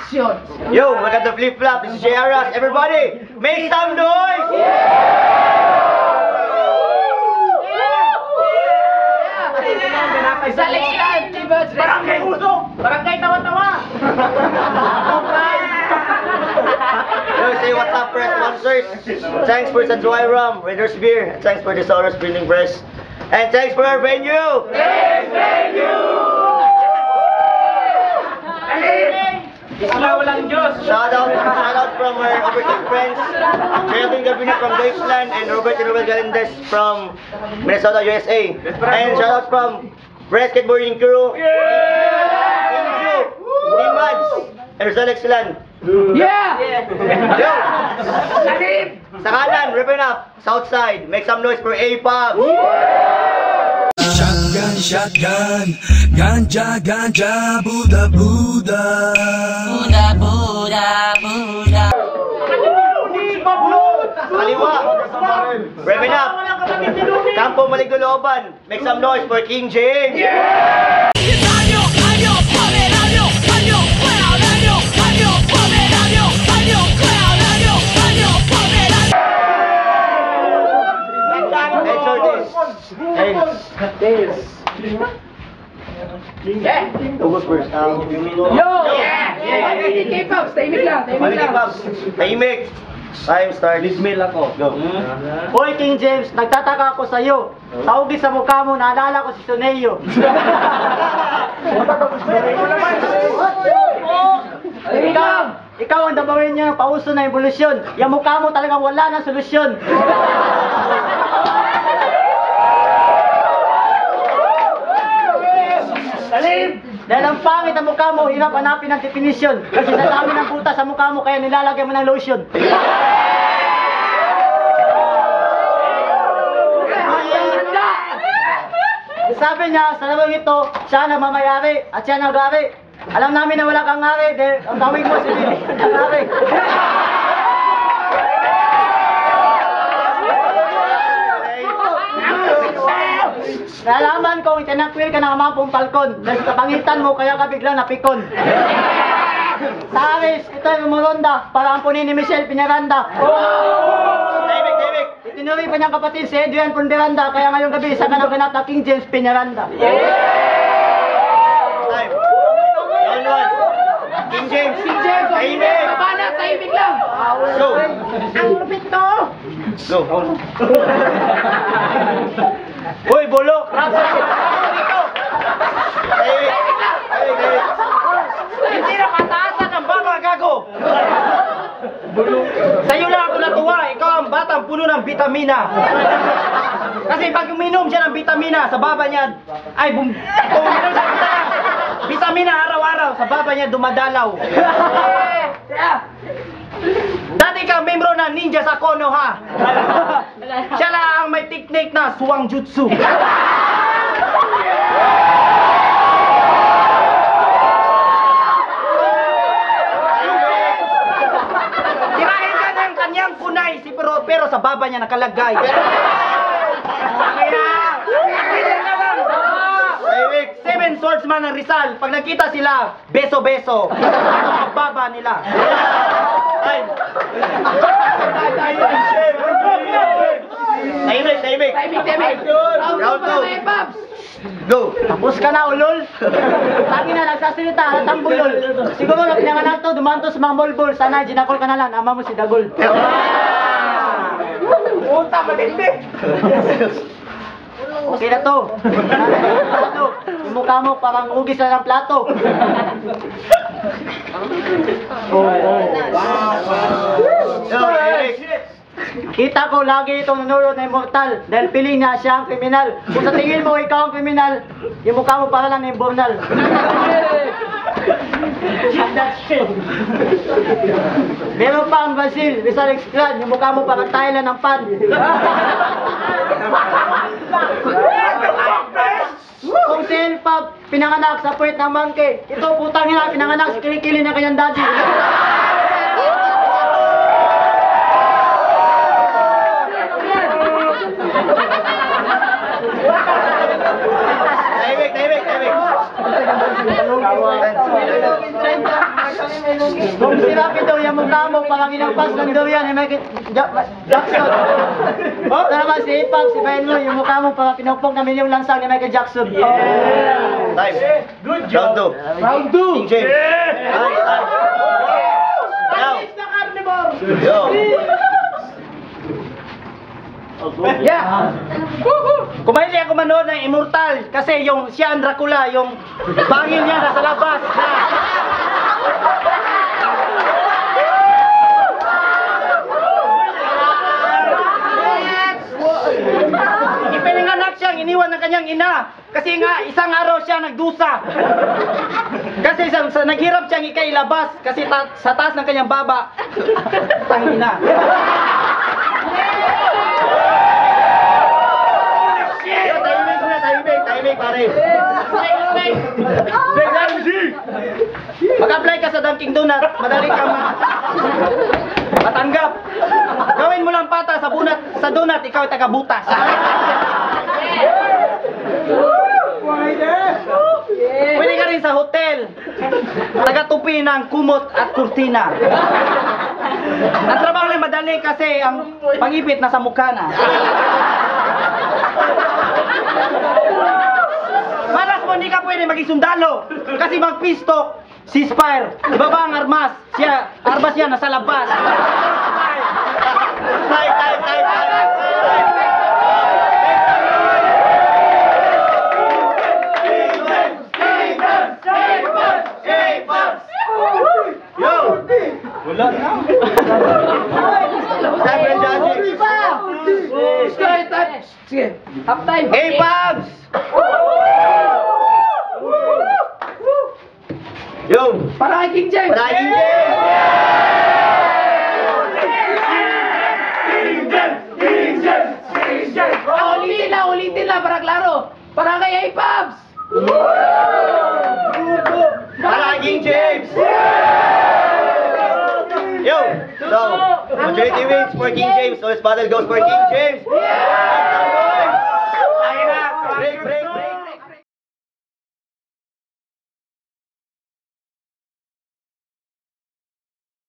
Action! Yo, we got the flip-flop. This is JRS. Everybody, make some noise! Selection! Barangay usok! Barangay tawa-tawa! Yo, say what's up for our sponsors. Thanks for Sanjuay Rum, Raiders Beer. And thanks for the Soros Printing Press. And thanks for our venue! Thanks, venue! Shout out from our overseas friends, Geraldine Gabini from Deutschland and Robert and Robert Galindes from Minnesota, USA. And shout out from Basketballing Crew, Inju, Nimads, and Rizal Excellent. Yeah! Yo! Sa kanan, ribbon up, south side, make some noise for A-Pub! Shotgun, shotgun, ganja, ganja, Buddha, Buddha. Buddha, Buddha, Buddha. Sa kaliwa, ribbon up, Campo Maligulooban, make some noise for King James! Tugos first. Yo! K-Pops! Tahimik lang! Tahimik! Time start. Lismail ako. Go. Hoy King James, nagtataka ako sa iyo. Tawagin sa mukha mo, naalala ko si Soneyo. Ikaw ang dabawin niya ng pauso na evolusyon. Yung mukha mo talagang wala ng solusyon. Dahil ang pangit ang mukha mo, hirap hanapin ang definisyon. Kasi sa dami ng butas sa mukha mo, kaya nilalagyan mo ng lotion. Sabi niya, sa labang ito, siya na mamayari at siya nag-ari. Alam namin na wala kang ari, dahil ang tawag mo si Lili, ang ari. Nalaman kong itinakwil ka ng amang falcon dahil sa kapangitan mo kaya ka biglang napikon. Sa Aris, ito ay umuronda para ampunin ni Michelle Piñaranda. David! Itinuri pa niyang kapatid si Adrian Ponderanda kaya ngayong gabi isa ka ng ganap na King James Piñaranda. Time. Round one. King James! Tahimik! Kabana! Tahimik lang! Go! Ang lupit to! Go! Uy, bolo! Tahimik! Hindi na kataasan ang baba, gago! Sa'yo lang ako natuwa, ikaw ang batang puno ng bitamina. Kasi pag uminom siya ng bitamina, sa baba niya, ay uminom siya ng bitamina araw-araw, sa baba niya dumadalaw. Dati ka membro ng ninja sa Konoha. Siya lang ang may technique na suwang jutsu. Tirahin ka ng kanyang kunay, pero sa baba niya nakalagay. Tahimik! Seven swordsman ng Rizal, pag nakita sila, beso-beso. Ang baba nila. Tahimik! Round two. K-Pops! Go! Tapos ka na, ulol. Tangi na, nagsasalita, natambulol. Siguro na pinanganak to, dumaan to sa mga molbol. Sana, ginakol ka na lang, ama mo si Dagol. Puta, matindi! Okay na to. Yung mukha mo parang ugis na ng plato. Yo, tahimik! Kita ko lagi itong nanurod na immortal dahil piling niya siya ang kriminal. Kung sa tingin mo ikaw ang kriminal, yung mukha mo para lang na imburnal. Meron pa ang Brazil, Rizal Exclan, yung mukha mo parang Thailand ng pan. Kung si Elpab, pinanganak sa puwet ng monkey, ito putang ina, pinanganak sa kilikili ng kanyang daddy. Tahimik! Kung sirapi daw yung mukha mo, parang inampas lang daw yan, Michael Jackson. Ito naman si Ipap, si Benlo, yung mukha mo, parang pinupong namin yung lansang ni Michael Jackson. Time. Good job. Round 2. King James. Nice, nice. Now. Yo. Yeah. Kumaili ako manood ng Immortal kasi yung siya ang Dracula, yung bangin niya nasa labas. Ipinanganak siyang iniwan ng kanyang ina kasi nga isang araw siya nagdusa. Kasi naghirap siyang ikailabas kasi sa taas ng kanyang baba. Tangina. Tahimik, pare. Mag-apply ka sa Dunkin' Donut, madali kang matanggap. Gawin mo lang pata sa donut, ikaw ay taga-butas. Pwede ka rin sa hotel, taga-tupi ng kumot at kurtina. Ang trabaho lang madali kasi ang pangipit nasa mukha na. Malas mo, hindi ka pwede maging sundalo kasi mag-pistok, ceasefire. Ibaba ang armas niya nasa labas. Yo! Wala na. Seven judges. Sige, half time. Hey, Pabs! Yo! Para kay King James. Palaging Ulitin lang, para klaro. Para kay Apabs. Palaging James! Yo! So, majority wins for King James. So, this battle goes for King James. Break, break, break.